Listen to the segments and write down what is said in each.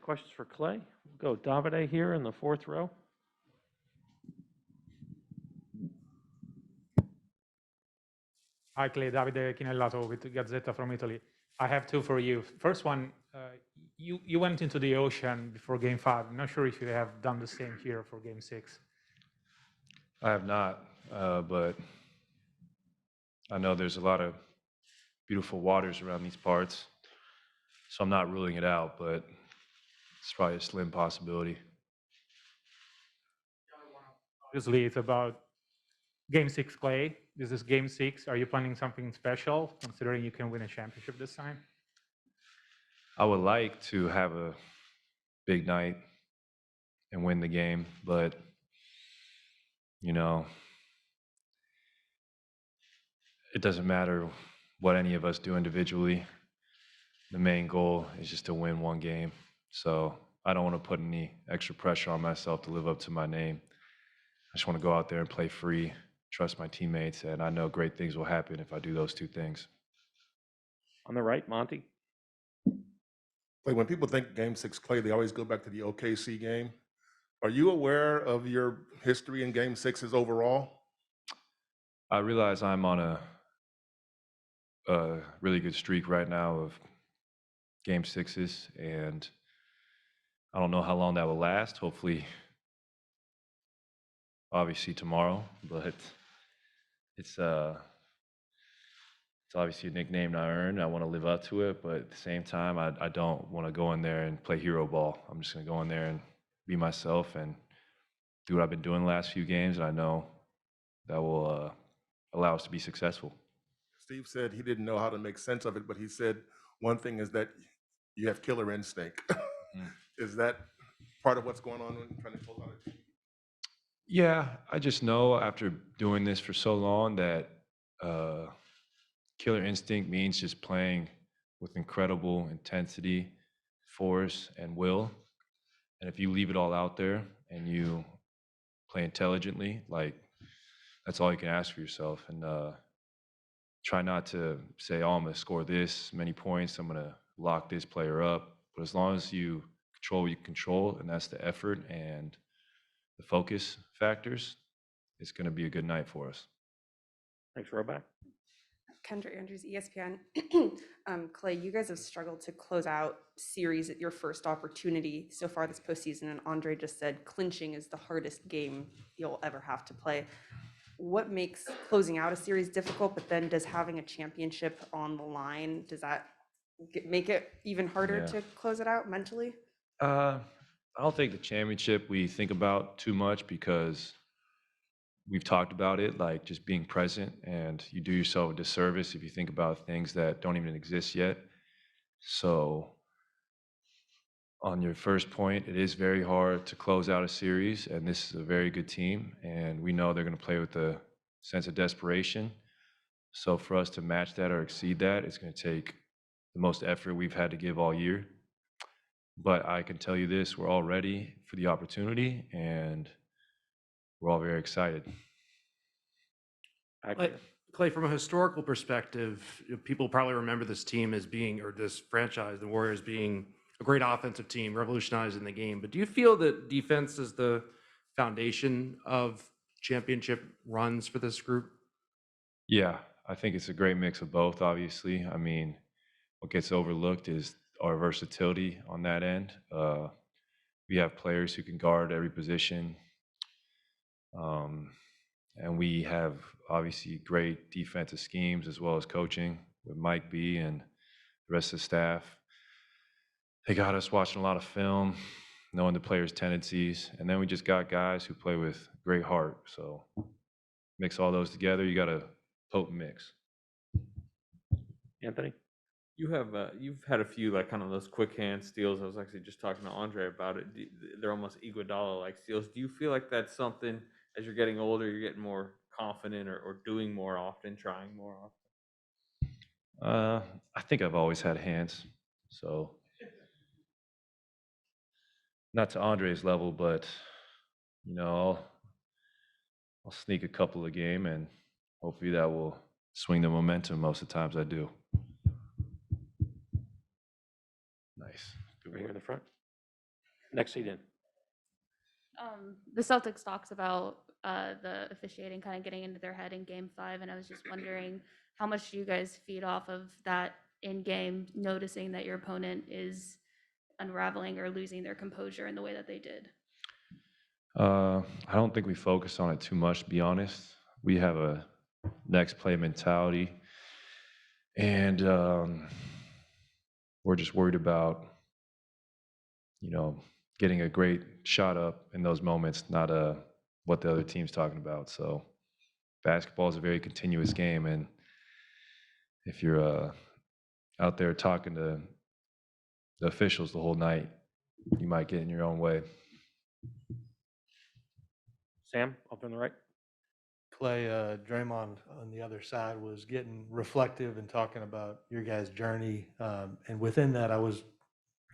questions for Klay? We'll go Davide here in the fourth row. Hi, Clay. Davide Chinellato with Gazzetta from Italy. I have two for you. First one, you went into the ocean before Game 5. I'm not sure if you have done the same here for Game 6. I have not, but I know there's a lot of beautiful waters around these parts, so I'm not ruling it out, but it's probably a slim possibility. Obviously, it's about Game 6, Clay. This is Game 6. Are you planning something special, considering you can win a championship this time? I would like to have a big night and win the game, but, you know, it doesn't matter what any of us do individually. The main goal is just to win one game. So I don't want to put any extra pressure on myself to live up to my name. I just want to go out there and play free, trust my teammates, and I know great things will happen if I do those two things. On the right, Monty. Like when people think Game 6 Clay, they always go back to the OKC game. Are you aware of your history in Game 6s overall? I realize I'm on a really good streak right now of Game 6s, and I don't know how long that will last. Hopefully, obviously tomorrow, but it's obviously a nickname I earned. I want to live up to it, but at the same time, I don't want to go in there and play hero ball. I'm just going to go in there and be myself and do what I've been doing the last few games, and I know that will allow us to be successful. Steve said he didn't know how to make sense of it, but he said one thing is that you have killer instinct. Is that part of what's going on when you're trying to pull out a team? Yeah, I just know after doing this for so long that killer instinct means just playing with incredible intensity, force, and will. And if you leave it all out there and you play intelligently, like that's all you can ask for yourself. And try not to say, oh, I'm going to score this many points, I'm going to lock this player up. But as long as you control what you control, and that's the effort and the focus factors, it's going to be a good night for us. Thanks, Roback. Kendra Andrews, ESPN. Clay, you guys have struggled to close out series at your first opportunity so far this postseason, and Andre just said clinching is the hardest game you'll ever have to play. What makes closing out a series difficult, but then does having a championship on the line, does that make it even harder to close it out mentally? I don't think the championship we think about too much because we've talked about it, like just being present, and you do yourself a disservice if you think about things that don't even exist yet. So on your first point, it is very hard to close out a series, and this is a very good team, and we know they're going to play with a sense of desperation. So for us to match that or exceed that, it's going to take the most effort we've had to give all year. But I can tell you this, we're all ready for the opportunity, and we're all very excited. Clay, from a historical perspective, people probably remember this team as being, or this franchise, the Warriors, being a great offensive team, revolutionizing the game. But do you feel that defense is the foundation of championship runs for this group? Yeah, I think it's a great mix of both, obviously. I mean, what gets overlooked is our versatility on that end. We have players who can guard every position. And we have obviously great defensive schemes as well as coaching with Mike B and the rest of the staff. They got us watching a lot of film, knowing the players' tendencies, and then we just got guys who play with great heart. So mix all those together, you got a potent mix. Anthony? You've had a few like kind of those quick hand steals. I was actually just talking to Andre about it. They're almost Iguodala-like steals. Do you feel like that's something as you're getting older, you're getting more confident or doing more often, trying more often? I think I've always had hands, so not to Andre's level, but you know, I'll sneak a couple a game, and hopefully that will swing the momentum most of the times I do. Nice. Right here in the front. Next seat in. The Celtics talks about the officiating kind of getting into their head in Game 5, and I was just wondering how much do you guys feed off of that in game, noticing that your opponent is unraveling or losing their composure in the way that they did? I don't think we focus on it too much, to be honest. We have a next play mentality, and we're just worried about, getting a great shot up in those moments, not what the other team's talking about. So basketball is a very continuous game, and if you're out there talking to the officials the whole night, you might get in your own way. Sam, up on the right. Clay, Draymond on the other side was getting reflective and talking about your guys' journey. And within that, I was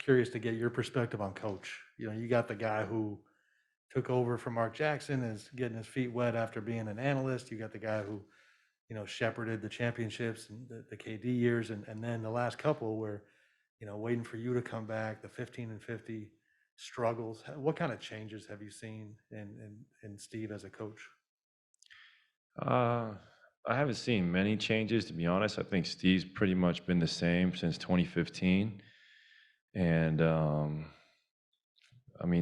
curious to get your perspective on coach. You got the guy who took over from Mark Jackson, is getting his feet wet after being an analyst. You got the guy who, shepherded the championships and the KD years. And then the last couple where, waiting for you to come back, the 15 and 50 struggles. What kind of changes have you seen in Steve as a coach? I haven't seen many changes, to be honest. I think Steve's pretty much been the same since 2015. And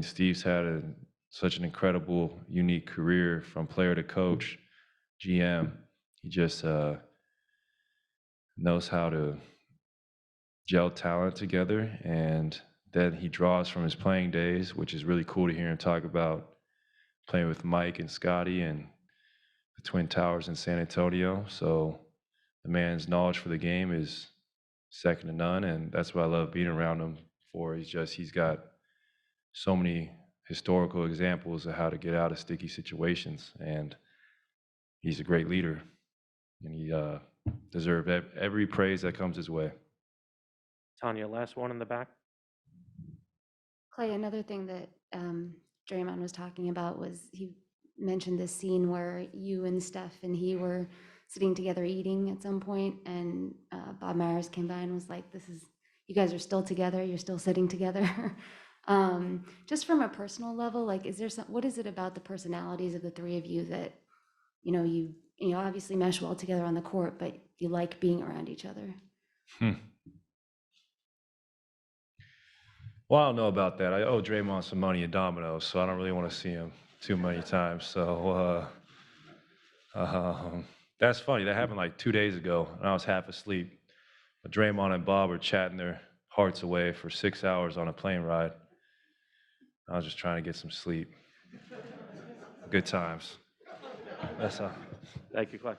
Steve's had such an incredible, unique career from player to coach, GM. He just knows how to gel talent together, and then he draws from his playing days, which is really cool to hear him talk about playing with Mike and Scotty and the Twin Towers in San Antonio. So the man's knowledge for the game is second to none, and that's what I love being around him for. He's got so many historical examples of how to get out of sticky situations, and he's a great leader, and he deserves every praise that comes his way. Tanya, last one in the back. Clay, another thing that Draymond was talking about was he mentioned this scene where you and Steph and he were sitting together eating at some point, and Bob Myers came by and was like, you guys are still together, you're still sitting together. Just from a personal level, like, what is it about the personalities of the three of you that, you obviously mesh well together on the court, but you like being around each other? Well, I don't know about that. I owe Draymond some money at Domino's, so I don't really want to see him too many times. So that's funny. That happened like 2 days ago, and I was half asleep. But Draymond and Bob were chatting their hearts away for 6 hours on a plane ride. I was just trying to get some sleep. Good times. That's all. Thank you, Clay.